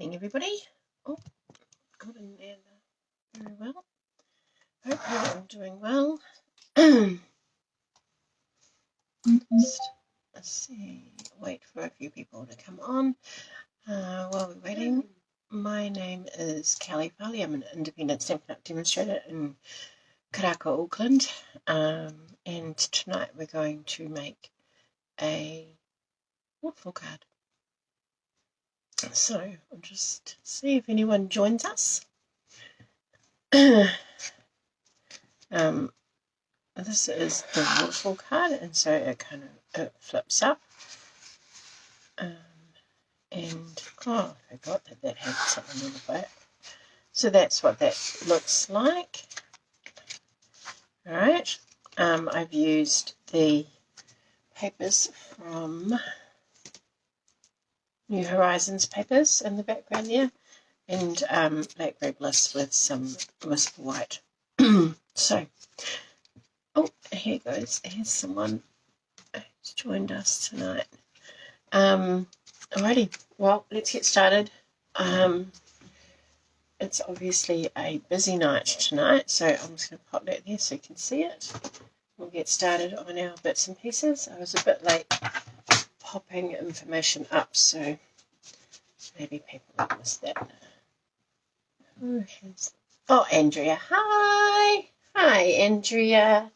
evening, everybody. Oh, got in there very well. Hope you're all doing well. Let's see. Wait for a few people to come on. While we're waiting, my name is Kelley Farley. I'm an independent Stampin' demonstrator in Karaka, Auckland. And tonight we're going to make a waterfall card. So I'll just see if anyone joins us. This is the waterfall card, and so it it flips up. And oh, I forgot that had something on the back. So that's what that looks like. All right. I've used the papers from New Horizons papers in the background there, and Blackberry Bliss with some wisp of white. So, oh, here goes. Here's someone who's joined us tonight. Alrighty, well, let's get started. It's obviously a busy night tonight, so I'm just going to pop that there so you can see it. We'll get started on our bits and pieces. I was a bit late popping information up, so maybe people have missed that. Oh, Andrea, hi! Hi, Andrea.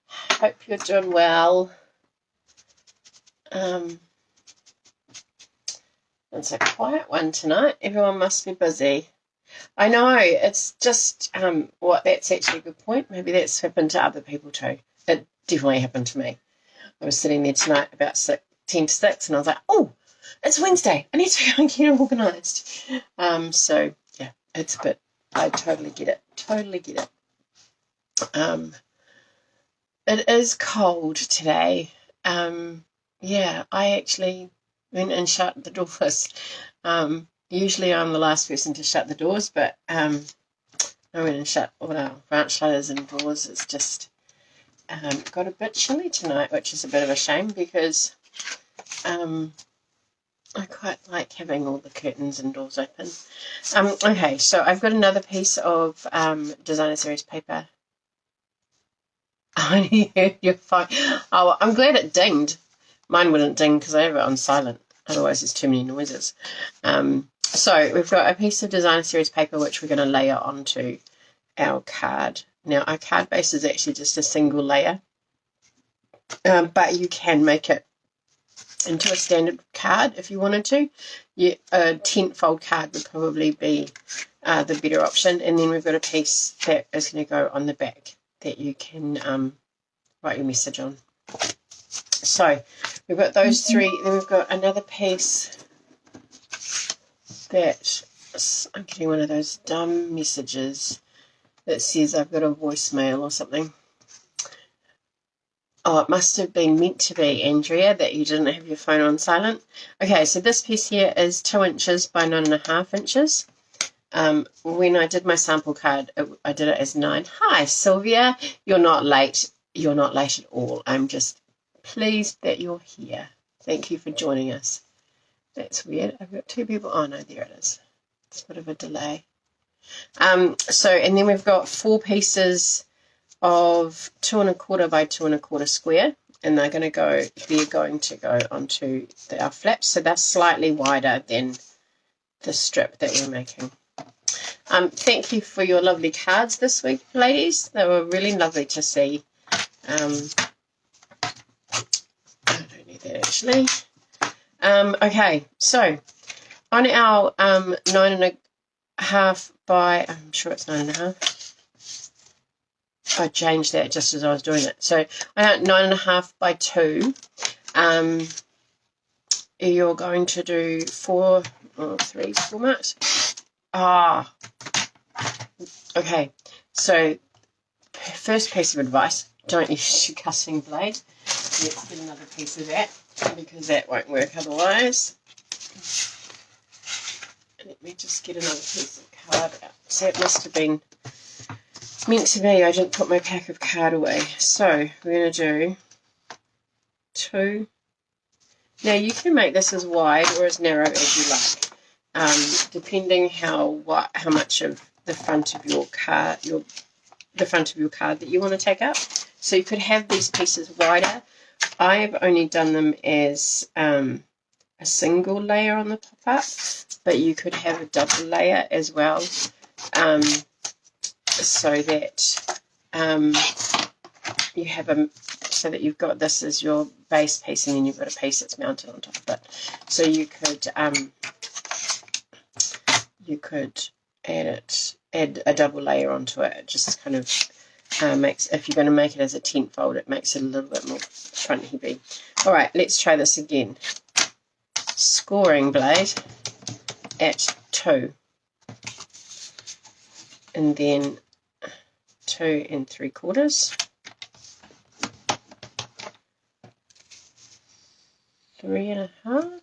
Hope you're doing well. It's a quiet one tonight. Everyone must be busy. I know, it's just, that's actually a good point. Maybe that's happened to other people too. It definitely happened to me. I was sitting there tonight about 10 to 6, and I was like, oh, it's Wednesday. I need to go and get organised. So, yeah, it's a bit, I totally get it. Totally get it. It is cold today. Yeah, I actually went and shut the doors. Usually I'm the last person to shut the doors, but I went and shut all our branch shutters and doors. It's just got a bit chilly tonight, which is a bit of a shame because I quite like having all the curtains and doors open. Okay, so I've got another piece of designer series paper. I heard your phone. Oh, I'm glad it dinged. Mine wouldn't ding because I have it on silent. Otherwise, there's too many noises. So we've got a piece of designer series paper which we're going to layer onto our card. Now, our card base is actually just a single layer, but you can make it into a standard card if you wanted to. A tent-fold card would probably be the better option. And then we've got a piece that is going to go on the back that you can write your message on. So we've got those three. Then we've got another piece that I'm getting one of those dumb messages that says I've got a voicemail or something. Oh, it must have been meant to be, Andrea, that you didn't have your phone on silent. Okay, so this piece here is 2 inches by 9.5 inches. When I did my sample card, I did it as 9. Hi, Sylvia. You're not late. You're not late at all. I'm just pleased that you're here. Thank you for joining us. That's weird. I've got 2 people. Oh, no, there it is. It's a bit of a delay. And then we've got 4 pieces of 2 1/4 by 2 1/4 square, and they're going to go onto our flaps, so they're slightly wider than the strip that we're making. Thank you for your lovely cards this week, ladies. They were really lovely to see. I don't need that actually. Okay, so on our 9.5 by, I'm sure it's 9.5. I changed that just as I was doing it. So I got 9.5 by 2. You're going to do 4 marks. Okay. So first piece of advice: don't use your cutting blade. Let's get another piece of that because that won't work otherwise. Let me just get another piece of card out. So it must have been meant to be. I didn't put my pack of card away. So we're going to do 2. Now you can make this as wide or as narrow as you like. depending how much of the front of your card, that you want to take up. So you could have these pieces wider. I've only done them as a single layer on the pop-up, but you could have a double layer as well, so that you have so that you've got this as your base piece, and then you've got a piece that's mounted on top of it. So you could add a double layer onto it. It just kind of makes, if you're going to make it as a tent fold, it makes it a little bit more front heavy. All right, let's try this again. Scoring blade at 2, and then 2 3/4, 3 1/2.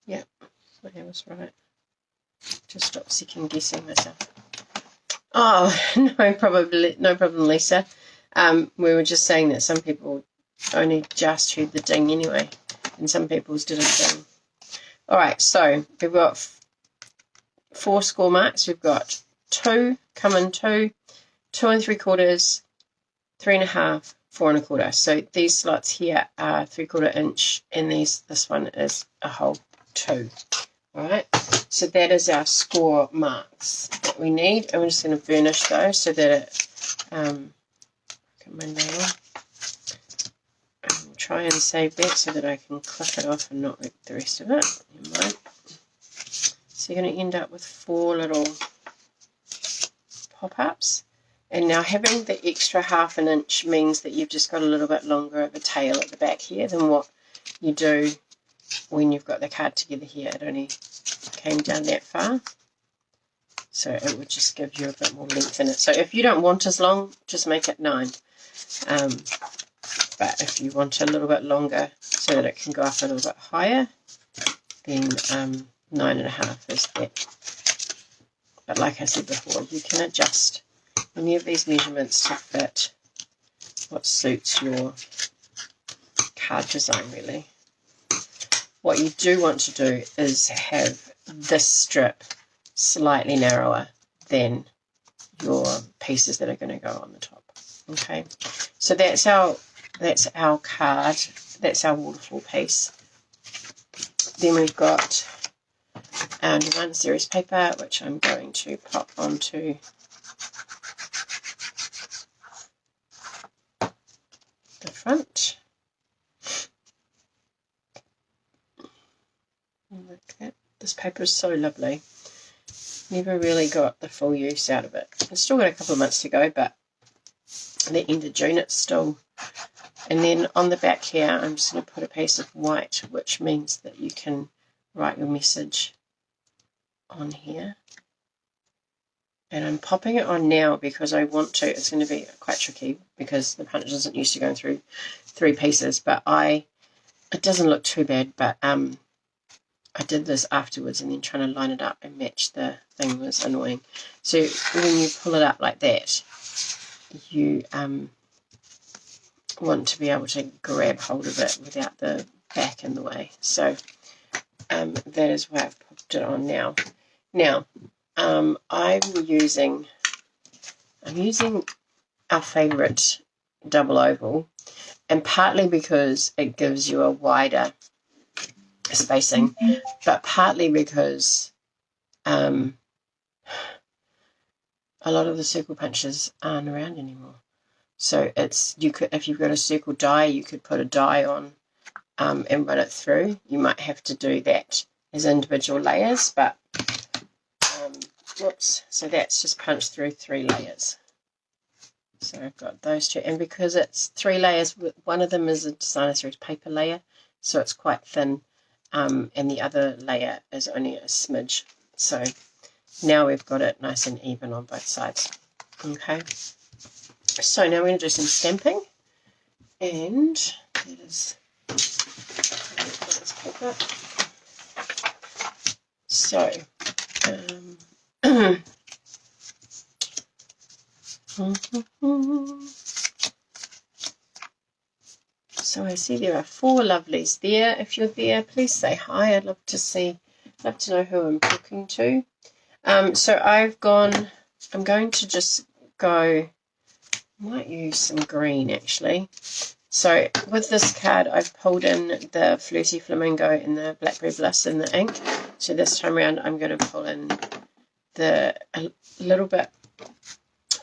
Yep, I was right. Just stop second guessing myself. Oh, no problem, Lisa. We were just saying that some people only just heard the ding anyway, and some people's didn't ding. All right, so we've got 4 score marks. We've got 2, come in 2, 2 3/4, 3 1/2, 4 1/4. So these slots here are 3/4 inch, and this one is a whole 2. All right, so that is our score marks that we need, and we're just going to burnish those so that it get my nail. Try and save that so that I can clip it off and not rip the rest of it. Never mind. So you're going to end up with 4 little pop-ups, and now having the extra 1/2 inch means that you've just got a little bit longer of a tail at the back here than what you do when you've got the card together here. It only came down that far, so it would just give you a bit more length in it. So if you don't want as long, just make it 9, but if you want a little bit longer so that it can go up a little bit higher, then 9 1/2 is that. But like I said before, you can adjust any of these measurements to fit what suits your card design, really. What you do want to do is have this strip slightly narrower than your pieces that are going to go on the top. Okay, so that's our card. That's our waterfall piece. Then we've got Design Series paper, which I'm going to pop onto the front. Look at that. This paper is so lovely. Never really got the full use out of it. I've still got a couple of months to go, but at the end of June it's still. And then on the back here, I'm just going to put a piece of white, which means that you can write your message on here. And I'm popping it on now because I want to. It's going to be quite tricky because the punch isn't used to going through 3 pieces, but it doesn't look too bad, but I did this afterwards, and then trying to line it up and match the thing was annoying. So when you pull it up like that, you want to be able to grab hold of it without the back in the way. So that is why I've popped it on now. Now I'm using our favourite double oval, and partly because it gives you a wider spacing, but partly because a lot of the circle punches aren't around anymore. So you could, if you've got a circle die, you could put a die on and run it through. You might have to do that as individual layers, but whoops. So that's just punched through 3 layers. So I've got those 2, and because it's 3 layers, one of them is a Designer Series paper layer, so it's quite thin. And the other layer is only a smidge. So now we've got it nice and even on both sides. Okay. So now we're going to do some stamping. And that is this paper. So So I see there are 4 lovelies there. If you're there, please say hi. I'd love to know who I'm talking to. So I'm going to just go, might use some green actually. So with this card, I've pulled in the Flirty Flamingo and the Blackberry Bliss in the ink. So this time around, I'm going to pull in a little bit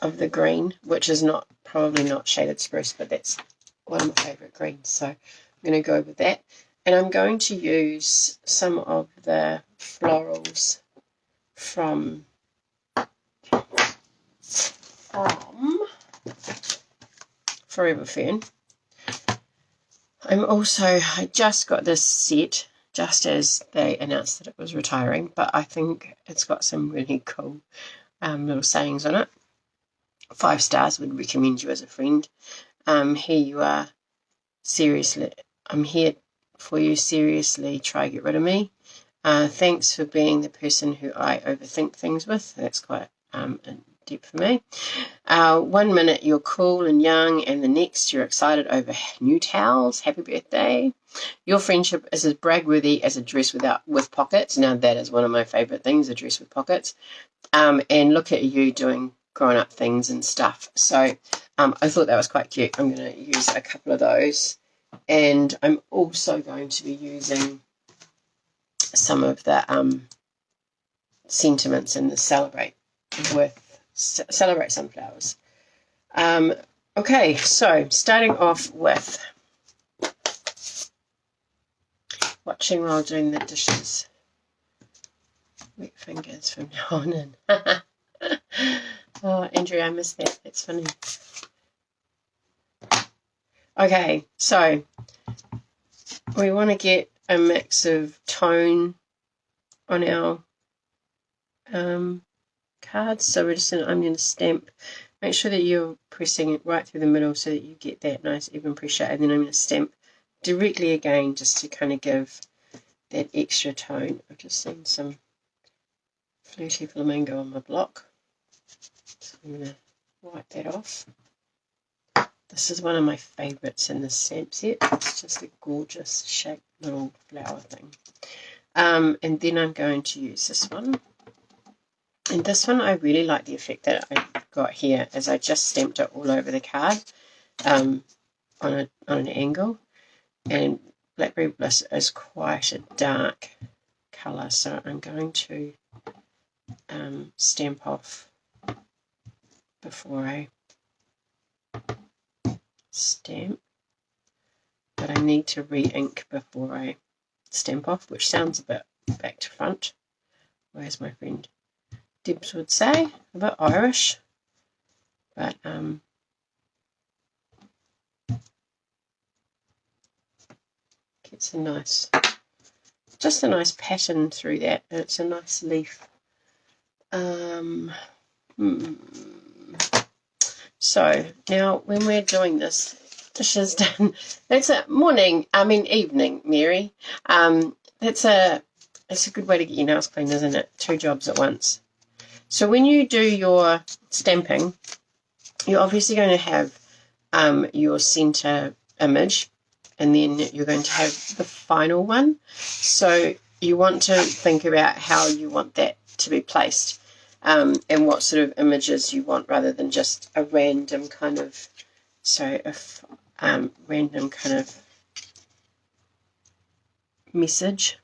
of the green, which is probably not shaded spruce, but that's one of my favourite greens. So I'm going to go with that. And I'm going to use some of the florals from Forever Fern. I just got this set just as they announced that it was retiring, but I think it's got some really cool little sayings on it. 5 stars, would recommend you as a friend. Here you are, seriously, I'm here for you, seriously, try get rid of me. Thanks for being the person who I overthink things with. That's quite deep for me. 1 minute you're cool and young, and the next you're excited over new towels. Happy birthday. Your friendship is as bragworthy as a dress with pockets. Now that is one of my favourite things, a dress with pockets. And look at you doing grown-up things and stuff. So I thought that was quite cute. I'm going to use a couple of those. And I'm also going to be using some of the sentiments in the Celebrate Sunflowers. Okay, so starting off with watching while doing the dishes. Wet fingers from now on in. Oh, Andrew, I missed that. That's funny. Okay, so we want to get a mix of tone on our cards. So I'm going to stamp. Make sure that you're pressing it right through the middle so that you get that nice even pressure. And then I'm going to stamp directly again just to kind of give that extra tone. I've just seen some Flirty Flamingo on my block. So I'm going to wipe that off. This is one of my favourites in this stamp set. It's just a gorgeous shaped little flower thing. And then I'm going to use this one. And this one, I really like the effect that I got here, as I just stamped it all over the card on an angle. And Blackberry Bliss is quite a dark colour, so I'm going to stamp off before I stamp. But I need to re-ink before I stamp off, which sounds a bit back to front. Whereas my friend Debs would say, a bit Irish, but gets just a nice pattern through that, and it's a nice leaf. So now when we're doing this, dishes done. That's a evening, Mary. It's a good way to get your nails clean, isn't it? 2 jobs at once. So when you do your stamping, you're obviously going to have your center image, and then you're going to have the final one. So you want to think about how you want that to be placed, and what sort of images you want, rather than just a random kind of, random kind of message.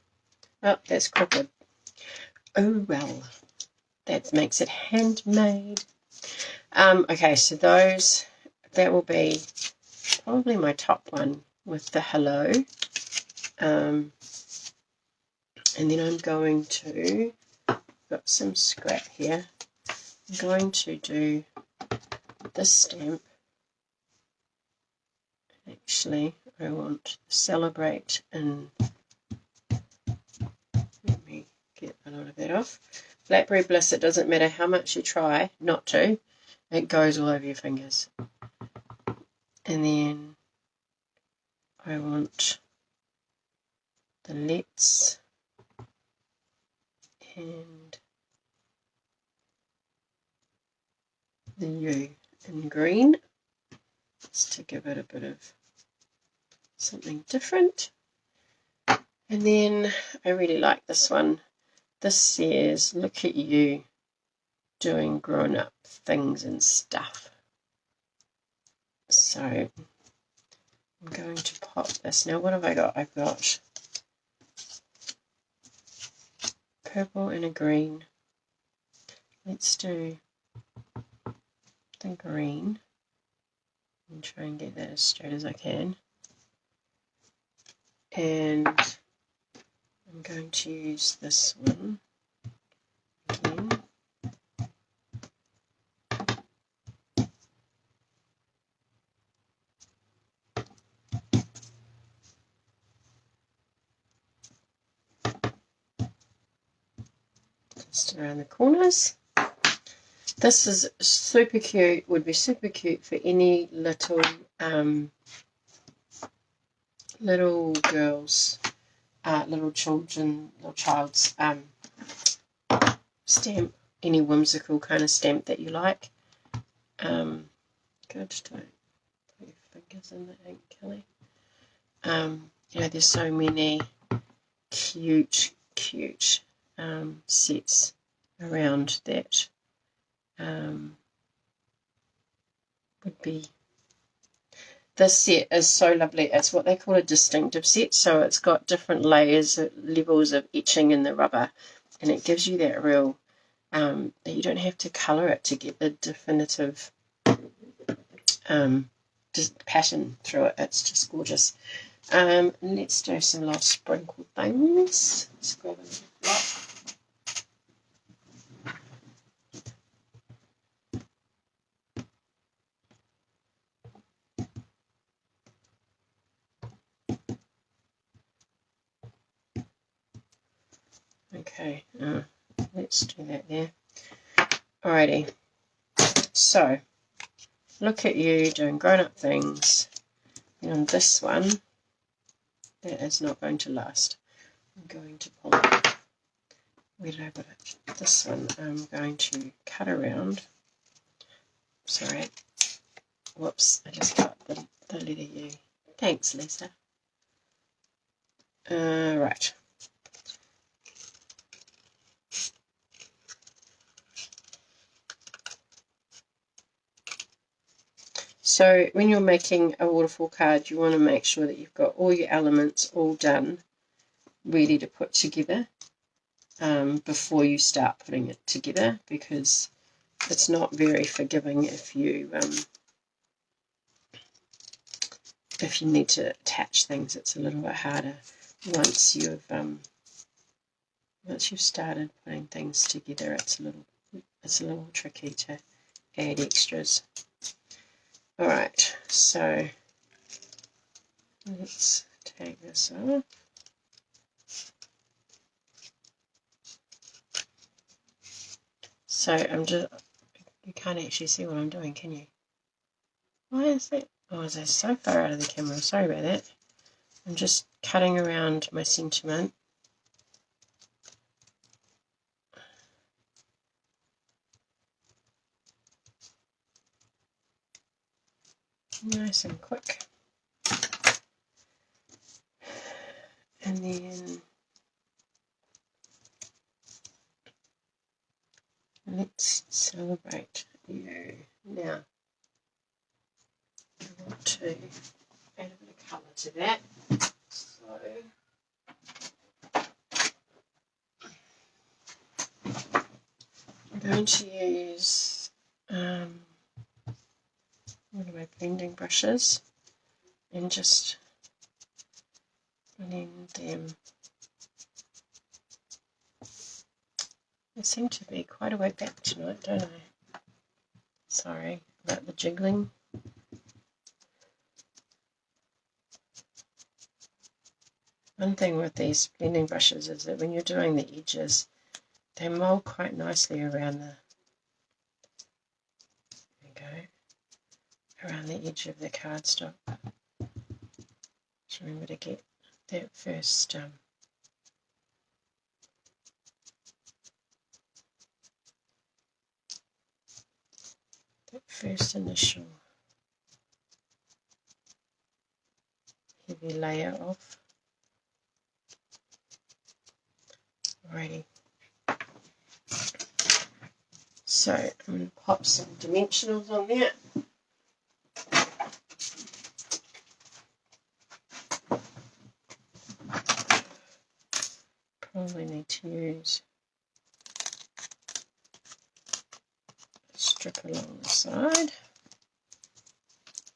Oh, that's crooked. Oh well, that makes it handmade. Okay, so that will be probably my top one with the hello. And then I'm going to, got some scrap here, I'm going to do this stamp. Actually, I want to celebrate, and let me get a lot of that off. Blackberry Bliss, it doesn't matter how much you try not to, it goes all over your fingers. And then I want the let's and the U in green, just to give it a bit of something different. And then I really like this one. This says, look at you doing grown-up things and stuff. So I'm going to pop this. Now what have I got? I've got purple and a green. Let's do the green and try and get that as straight as I can. And I'm going to use this one again. Just around the corners. This is super cute, would be super cute for any little little girls, little children, little child's stamp, any whimsical kind of stamp that you like. Good, don't put your fingers in the ink, Kelley. You know, there's so many cute sets around that would be. This set is so lovely. It's what they call a distinctive set, so it's got different layers, levels of etching in the rubber, and it gives you that real, that you don't have to colour it to get the definitive pattern through it. It's just gorgeous. Let's do some little sprinkle things. Let's grab a little block. Okay, let's do that there. Alrighty, so look at you doing grown-up things. And on this one, that is not going to last. I'm going to pull it off. Where did I put it? This one I'm going to cut around. Sorry. Whoops, I just cut the letter U. Thanks, Lisa. Right. So when you're making a waterfall card, you want to make sure that you've got all your elements all done, ready to put together before you start putting it together, because it's not very forgiving if you need to attach things. It's a little bit harder once you've started putting things together. It's a little tricky to add extras. Alright, so let's take this off. So you can't actually see what I'm doing, can you? Why is that? Oh, is that so far out of the camera? Sorry about that. I'm just cutting around my sentiment. Nice and quick. And then let's celebrate you. Now, I want to add a bit of colour to that. So, I'm going to use one of my blending brushes and just blend them. I seem to be quite a way back tonight, don't I? Sorry about the jiggling. One thing with these blending brushes is that when you're doing the edges, they mold quite nicely around around the edge of the cardstock. Just remember to get that first initial heavy heavy layer off. Alrighty. So I'm going to pop some dimensionals on there. Probably need to use a strip along the side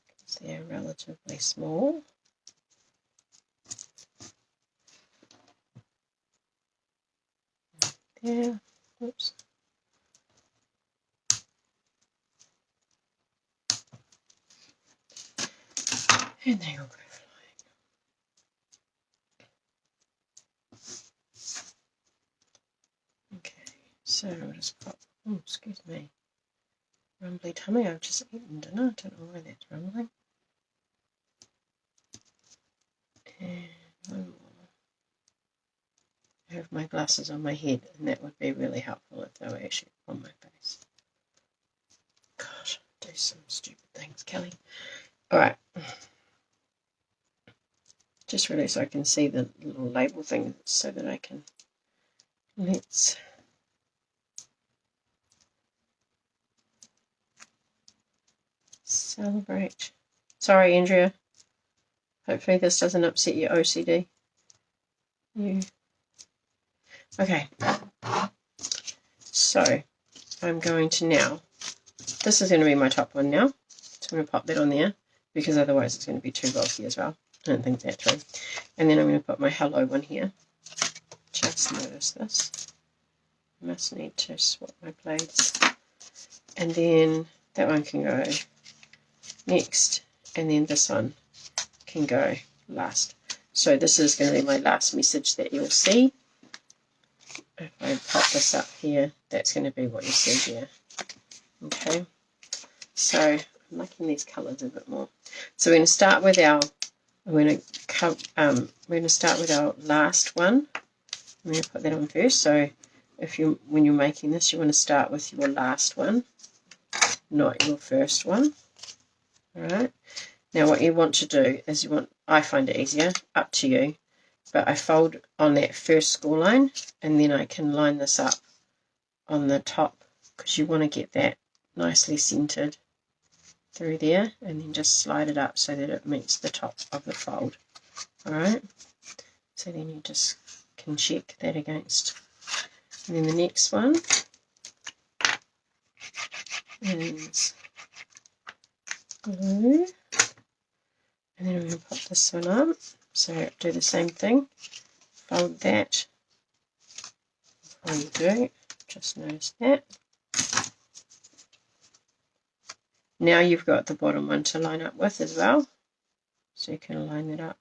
because they're relatively small. There, oops. And they will go flying. Okay, so I'll just pop, oh, excuse me, rumbly tummy, I've just eaten dinner, I don't know why that's rumbling. And one more. I have my glasses on my head, and that would be really helpful if they were actually on my face. Gosh, I do some stupid things, Kelley. Alright. Just really so I can see the little label thing so that I can, let's celebrate. Sorry, Andrea. Hopefully this doesn't upset your OCD. Okay. So I'm going to now, this is going to be my top one now. So I'm going to pop that on there because otherwise it's going to be too bulky as well. I don't think that through. And then I'm going to put my hello one here. Just notice this. I must need to swap my blades. And then that one can go next. And then this one can go last. So this is going to be my last message that you'll see. If I pop this up here, that's going to be what you see here. Okay. So I'm liking these colours a bit more. So we're going to start with our we're going to start with our last one. I'm going to put that on first. So when you're making this, you want to start with your last one, not your first one. All right. Now what you want to do is I find it easier, up to you, but I fold on that first score line, and then I can line this up on the top because you want to get that nicely centered through there, and then just slide it up so that it meets the top of the fold. Alright, so then you just can check that against. And then the next one is blue, and then I'm going to pop this one up. So do the same thing, fold that before you do, just notice that. Now you've got the bottom one to line up with as well, so you can line it up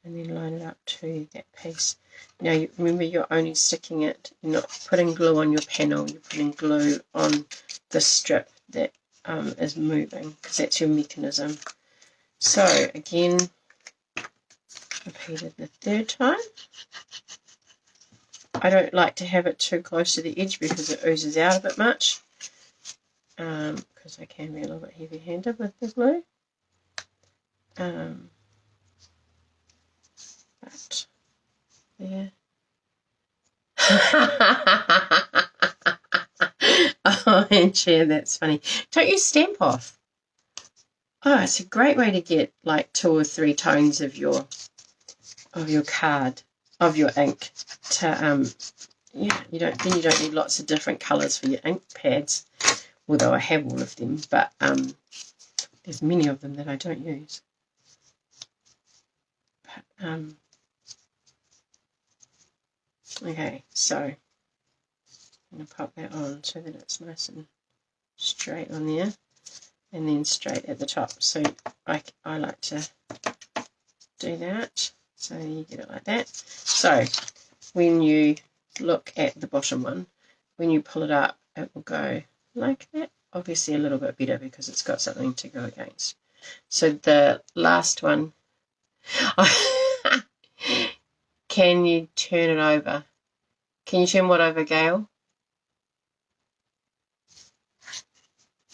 and then line it up to that piece. Now remember, you're only sticking it, you're not putting glue on your panel, you're putting glue on the strip that is moving, because that's your mechanism. So again, repeated the third time. I don't like to have it too close to the edge because it oozes out a bit much. Because I can be a little bit heavy-handed with the glue. But there. Oh, Andrea, that's funny. Don't you stamp off? Oh, it's a great way to get like 2 or 3 tones of your card, of your ink. To yeah, you don't need lots of different colours for your ink pads. Although I have all of them, but there's many of them that I don't use. But, okay, so I'm going to pop that on so that it's nice and straight on there, and then straight at the top. So I like to do that, so you get it like that. So when you look at the bottom one, when you pull it up, it will go like that. Obviously a little bit better because it's got something to go against. So the last one, can you turn it over? Can you turn what over, Gail?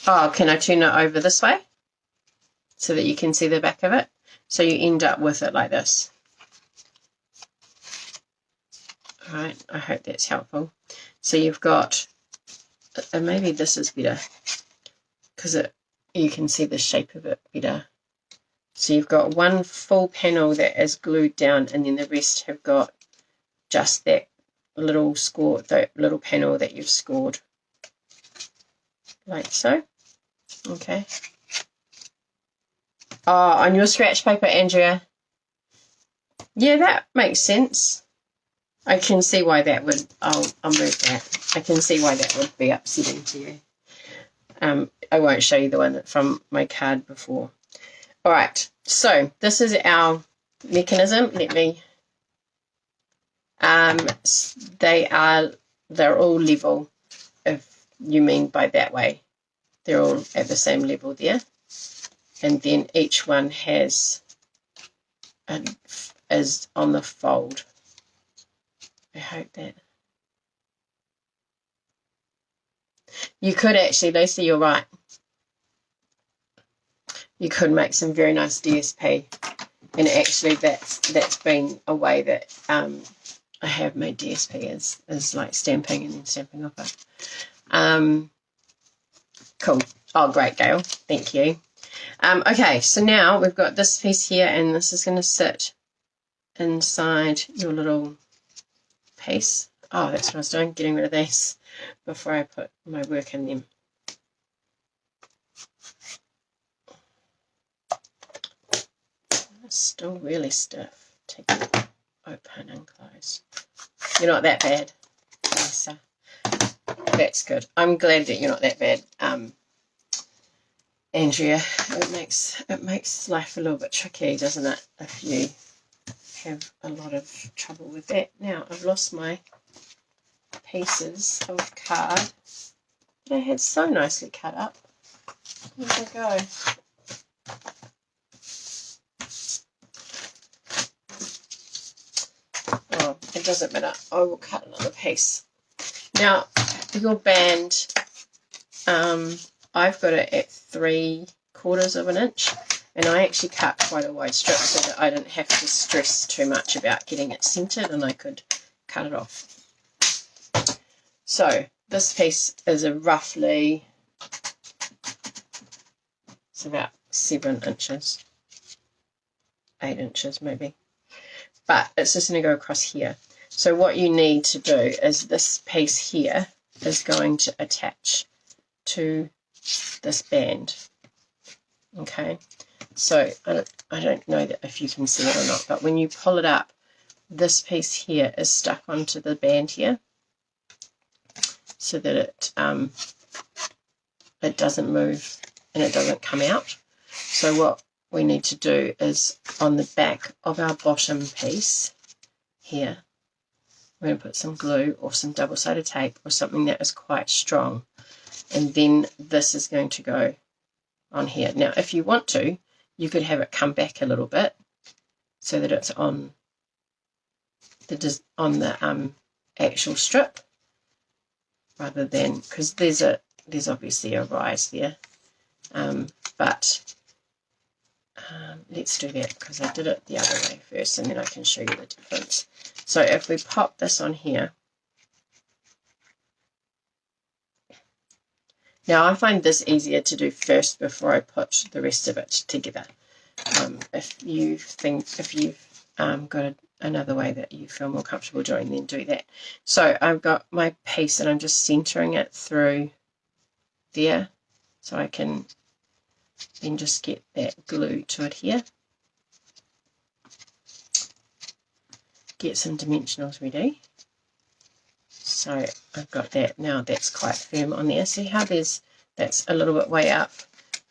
Oh, can I turn it over this way so that you can see the back of it? So you end up with it like this. All right, I hope that's helpful. So you've got, and maybe this is better because you can see the shape of it better. So you've got one full panel that is glued down, and then the rest have got just that little score, that little panel that you've scored, like so. Okay. Oh, on your scratch paper, Andrea. Yeah, that makes sense. I can see why that would, I'll move that. I can see why that would be upsetting to you. I won't show you the one from my card before. All right, so this is our mechanism. Let me, they're all level, if you mean by that way. They're all at the same level there. And then each one is on the fold. I hope that. You could actually, Lisa, you're right. You could make some very nice DSP. And actually that's been a way that I have made DSP is like stamping and then stamping off it. Cool. Oh, great, Gail. Thank you. Okay, so now we've got this piece here, and this is going to sit inside your little piece. Oh, that's what I was doing, getting rid of these before I put my work in them. It's still really stiff. Take it open and close. You're not that bad, Lisa. That's good. I'm glad that you're not that bad, Andrea. It makes life a little bit tricky, doesn't it, if you have a lot of trouble with that. Now, I've lost my pieces of card that I had so nicely cut up. Where did they go? Oh, it doesn't matter. I will cut another piece. Now, your band, I've got it at 3/4 of an inch, and I actually cut quite a wide strip so that I didn't have to stress too much about getting it centered, and I could cut it off. So this piece is roughly, it's about 7 inches, 8 inches maybe, but it's just going to go across here. So what you need to do is this piece here is going to attach to this band. Okay, so I don't know that if you can see it or not, but when you pull it up, this piece here is stuck onto the band here, so that it doesn't move and it doesn't come out. So what we need to do is on the back of our bottom piece here, we're going to put some glue or some double-sided tape or something that is quite strong, and then this is going to go on here. Now, if you want to, you could have it come back a little bit so that it's on the actual strip, rather than, because there's obviously a rise there, but let's do that because I did it the other way first, and then I can show you the difference. So if we pop this on here, now I find this easier to do first before I put the rest of it together. If you've got another way that you feel more comfortable doing, then do that. So I've got my piece and I'm just centering it through there, so I can then just get that glue to it here. Get some dimensionals ready. So I've got that now. That's quite firm on there. See how that's a little bit way up,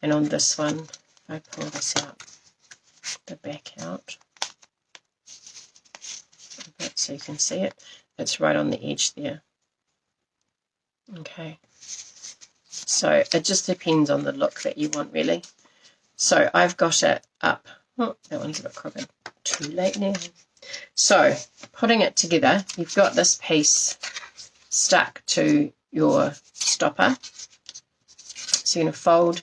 and on this one, if I pull this out, the back out a bit so you can see it, it's right on the edge there. Okay, so it just depends on the look that you want, really. So I've got it up. Oh, that one's a bit crooked. Too late now. So putting it together, you've got this piece stuck to your stopper. So you're going to fold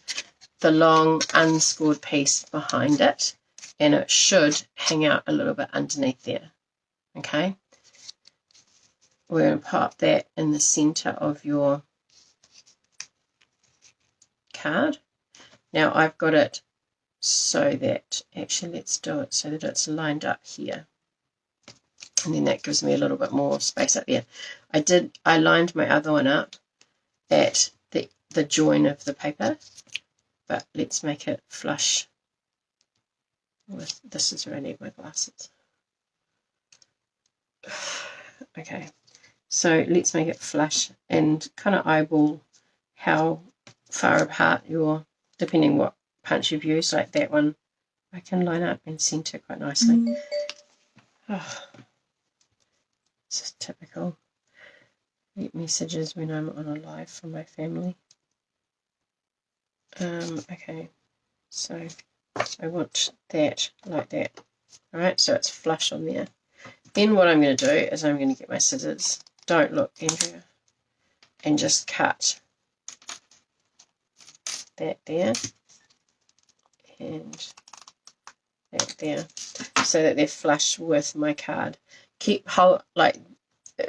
the long unscored piece behind it, and it should hang out a little bit underneath there. Okay, we're going to pop that in the center of your card. Now I've got it so that, actually let's do it so that it's lined up here, and then that gives me a little bit more space up there. I lined my other one up at the join of the paper, but let's make it flush with, this is where I need my glasses. Okay, so let's make it flush and kind of eyeball how far apart your, depending what punch you've used, like that one I can line up and center quite nicely. Oh, this is typical. I get messages when I'm on a live from my family. Okay, so I want that like that. Alright, so it's flush on there. Then what I'm going to do is I'm going to get my scissors. Don't look, Andrea. And just cut that there and that there, so that they're flush with my card. Keep hold, like,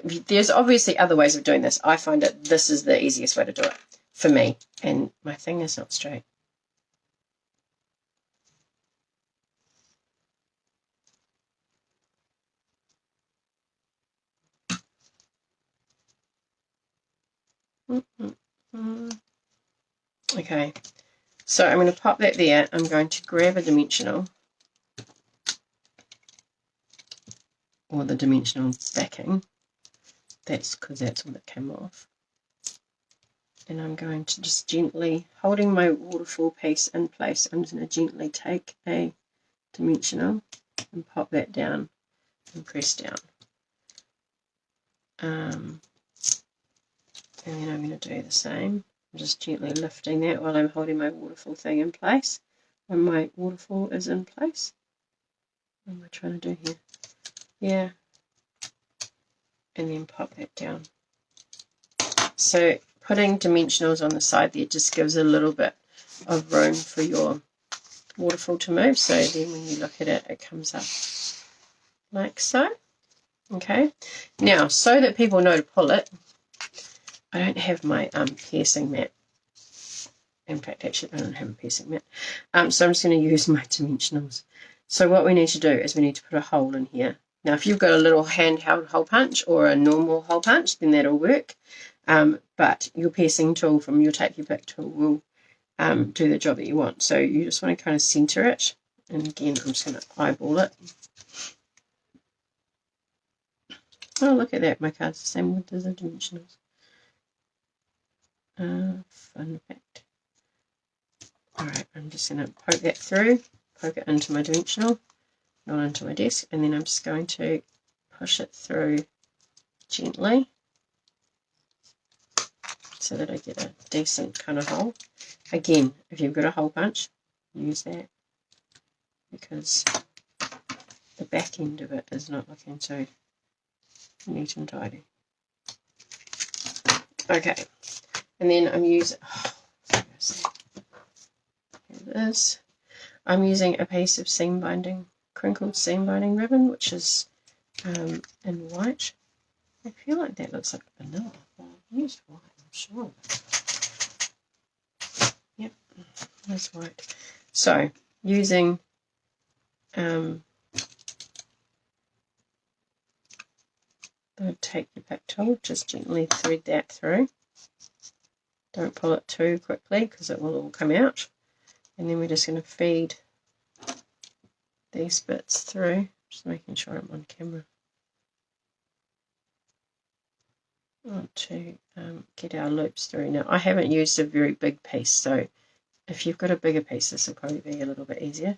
there's obviously other ways of doing this. I find that this is the easiest way to do it for me, and my thing is not straight. Okay, so I'm going to pop that there. I'm going to grab a dimensional, or the dimensional backing. That's because that's what it came off. And I'm going to just gently, holding my waterfall piece in place, I'm just going to gently take a dimensional and pop that down and press down. And then I'm going to do the same. I'm just gently lifting that while I'm holding my waterfall thing in place. When my waterfall is in place. What am I trying to do here? Yeah. And then pop that down. So putting dimensionals on the side there just gives a little bit of room for your waterfall to move. So then when you look at it, it comes up like so. Okay. Now, so that people know to pull it, I don't have my piercing mat. In fact, actually, I don't have a piercing mat. So I'm just going to use my dimensionals. So what we need to do is we need to put a hole in here. Now, if you've got a little handheld hole punch or a normal hole punch, then that'll work. But your piercing tool from your Take Your Pick tool will do the job that you want. So you just want to kind of center it. And again, I'm just going to eyeball it. Oh, look at that. My card's the same width as the dimensionals. Fun fact. Alright, I'm just going to poke that through, poke it into my dimensional, not into my desk, and then I'm just going to push it through gently so that I get a decent kind of hole. Again, if you've got a hole punch, use that, because the back end of it is not looking so neat and tidy. Okay, and then I'm using, I'm using a piece of seam binding, crinkled seam binding ribbon, which is in white. I feel like that looks like vanilla. I'll use white, I'm sure. Yep, that's white. So using the Take Your Pick tool, just gently thread that through. Don't pull it too quickly because it will all come out. And then we're just going to feed these bits through, just making sure I'm on camera. I want to get our loops through. Now, I haven't used a very big piece, so if you've got a bigger piece, this will probably be a little bit easier.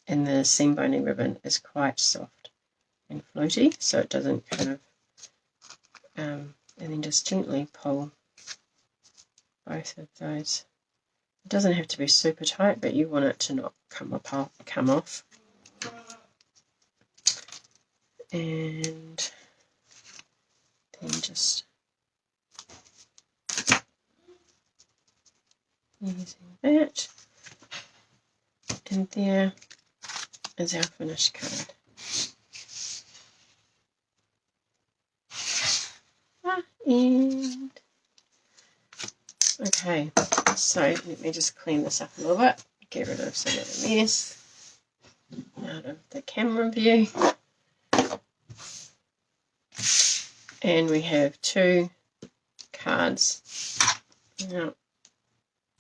And the seam binding ribbon is quite soft and floaty, so it doesn't kind of, and then just gently pull both of those. It doesn't have to be super tight, but you want it to not come off. And then just using that and there. is our finished card. And okay, so let me just clean this up a little bit, get rid of some of the mess out of the camera view. And we have 2 cards. Now,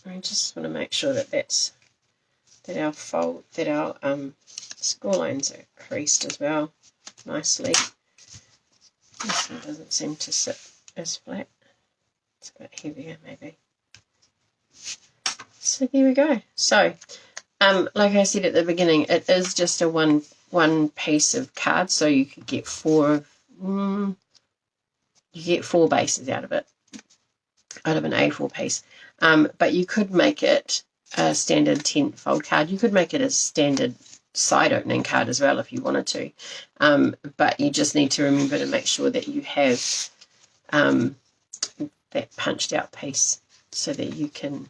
I just want to make sure that our score lines are creased as well nicely. This one doesn't seem to sit as flat. It's a bit heavier maybe. So there we go. So like I said at the beginning, it is just a one piece of card, so you could get 4 bases out of it, out of an A4 piece. But you could make it a standard 10 fold card. You could make it a standard side opening card as well if you wanted to. But you just need to remember to make sure that you have that punched out piece so that you can,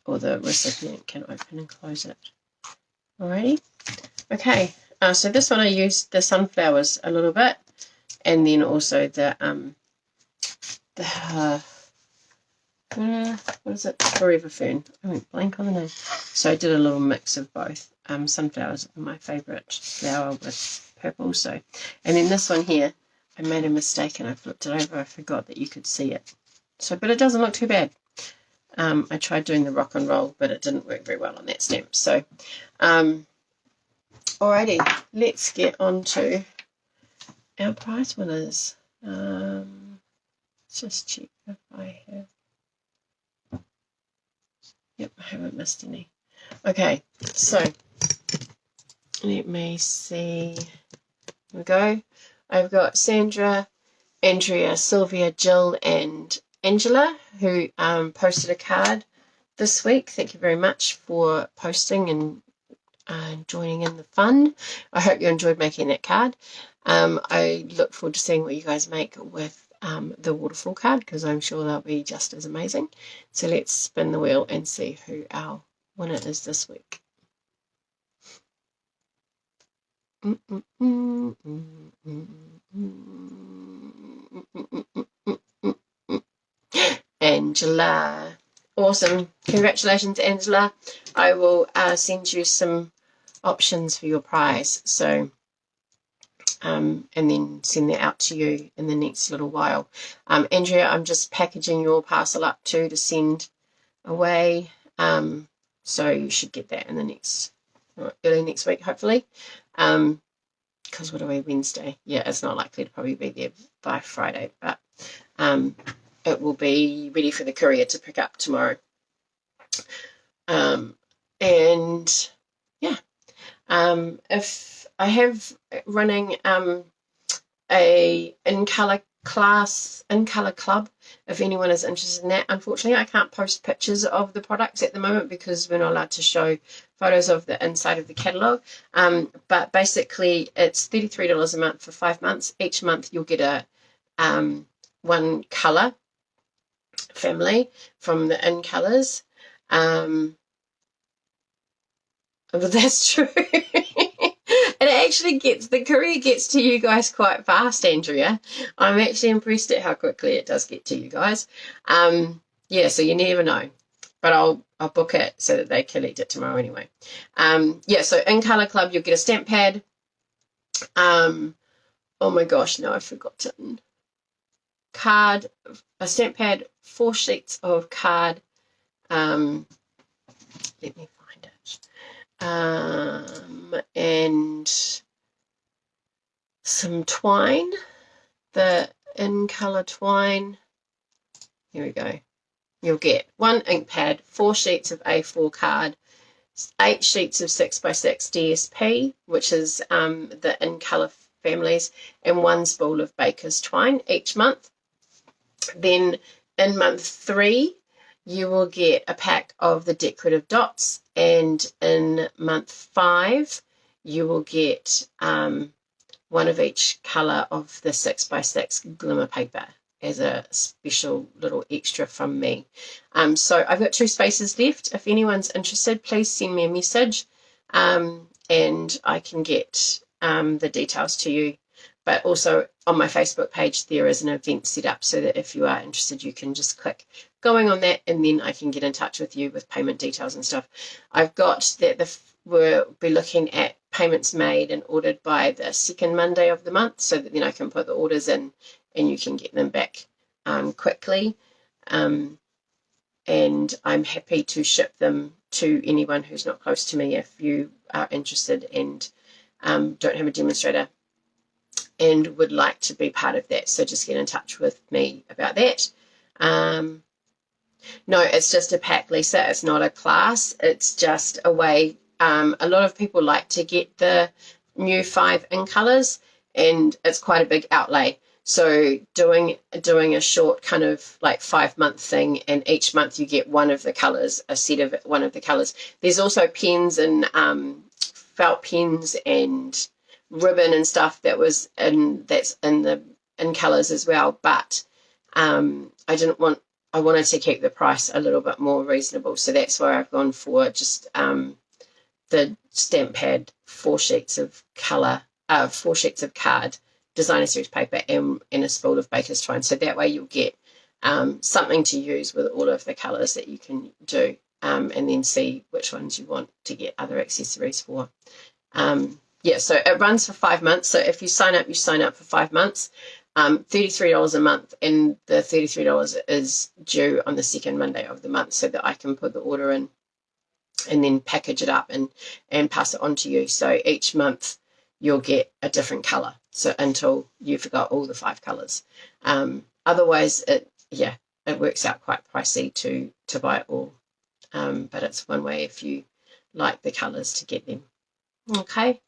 or the recipient can open and close it. Alrighty. Okay. So this one I used the sunflowers a little bit, and then also the what is it? Forever Fern. I went blank on the name. So I did a little mix of both. Sunflowers are my favourite flower with purple. So, and then this one here, I made a mistake and I flipped it over. I forgot that you could see it. So, but it doesn't look too bad. I tried doing the rock and roll, but it didn't work very well on that stamp. So, alrighty, let's get on to our prize winners. Let's just check if I have. Yep, I haven't missed any. Okay, so let me see. Here we go. I've got Sandra, Andrea, Sylvia, Jill, and Angela, who posted a card this week. Thank you very much for posting and joining in the fun. I hope you enjoyed making that card. I look forward to seeing what you guys make with the Waterfall card, because I'm sure they'll be just as amazing. So let's spin the wheel and see who our winner is this week. Angela. Awesome. Congratulations, Angela. I will send you some options for your prize. So and then send that out to you in the next little while. Andrea, I'm just packaging your parcel up too to send away. So you should get that in the early next week, hopefully. Because what are we, Wednesday? Yeah, it's not likely to probably be there by Friday, but it will be ready for the courier to pick up tomorrow. And yeah, if I have running a in-colour club, if anyone is interested in that. Unfortunately, I can't post pictures of the products at the moment because we're not allowed to show photos of the inside of the catalogue. But basically, it's $33 a month for 5 months. Each month, you'll get a one colour family from the in colours. But that's true. And it actually the courier gets to you guys quite fast, Andrea. I'm actually impressed at how quickly it does get to you guys. Yeah, so you never know. But I'll book it so that they collect it tomorrow anyway. Yeah, so in Colour Club, you'll get a stamp pad. Oh my gosh, no, I've forgotten. Card, a stamp pad, 4 sheets of card. Let me find it. And some twine, the in colour twine. Here we go. You'll get 1 ink pad, 4 sheets of A4 card, 8 sheets of 6x6 DSP, which is the in colour families, and 1 spool of baker's twine each month. Then in month 3, you will get a pack of the decorative dots, and in month 5 you will get 1 of each colour of the 6x6 glimmer paper as a special little extra from me. So I've got 2 spaces left. If anyone's interested, please send me a message. and I can get the details to you. But also on my Facebook page, there is an event set up so that if you are interested, you can just click going on that, and then I can get in touch with you with payment details and stuff. I've got that we'll be looking at payments made and ordered by the second Monday of the month, so that then I can put the orders in and you can get them back quickly. And I'm happy to ship them to anyone who's not close to me if you are interested and don't have a demonstrator and would like to be part of that. So just get in touch with me about that. No, it's just a pack, Lisa. It's not a class. It's just a way. A lot of people like to get the new 5 in colours, and it's quite a big outlay. So doing a short kind of like 5-month thing, and each month you get one of the colours, a set of one of the colours. There's also pens and felt pens and ribbon and stuff that's in colours as well. But I wanted to keep the price a little bit more reasonable, so that's why I've gone for just the stamp pad 4 sheets of card designer series paper and a spool of baker's twine. So that way you'll get something to use with all of the colours that you can do, and then see which ones you want to get other accessories for. Yeah, so it runs for 5 months. So if you sign up for 5 months, $33 a month, and the $33 is due on the second Monday of the month, so that I can put the order in and then package it up and pass it on to you. So each month you'll get a different colour, so until you've got all the 5 colours. Otherwise, it works out quite pricey to buy it all. But it's one way if you like the colours to get them. Okay.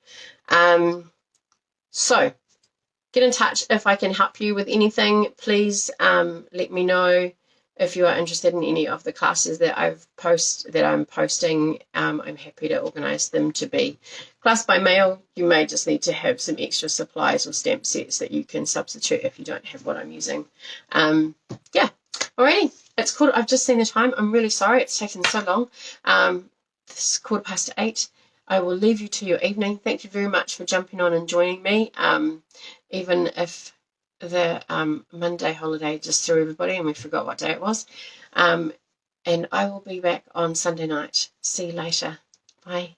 So get in touch if I can help you with anything. Please let me know if you are interested in any of the classes that I'm posting. I'm happy to organise them to be class by mail. You may just need to have some extra supplies or stamp sets that you can substitute if you don't have what I'm using. Yeah, alrighty. It's cool. I've just seen the time. I'm really sorry it's taken so long. It's 8:15. I will leave you to your evening. Thank you very much for jumping on and joining me. Even if the Monday holiday just threw everybody and we forgot what day it was. And I will be back on Sunday night. See you later. Bye.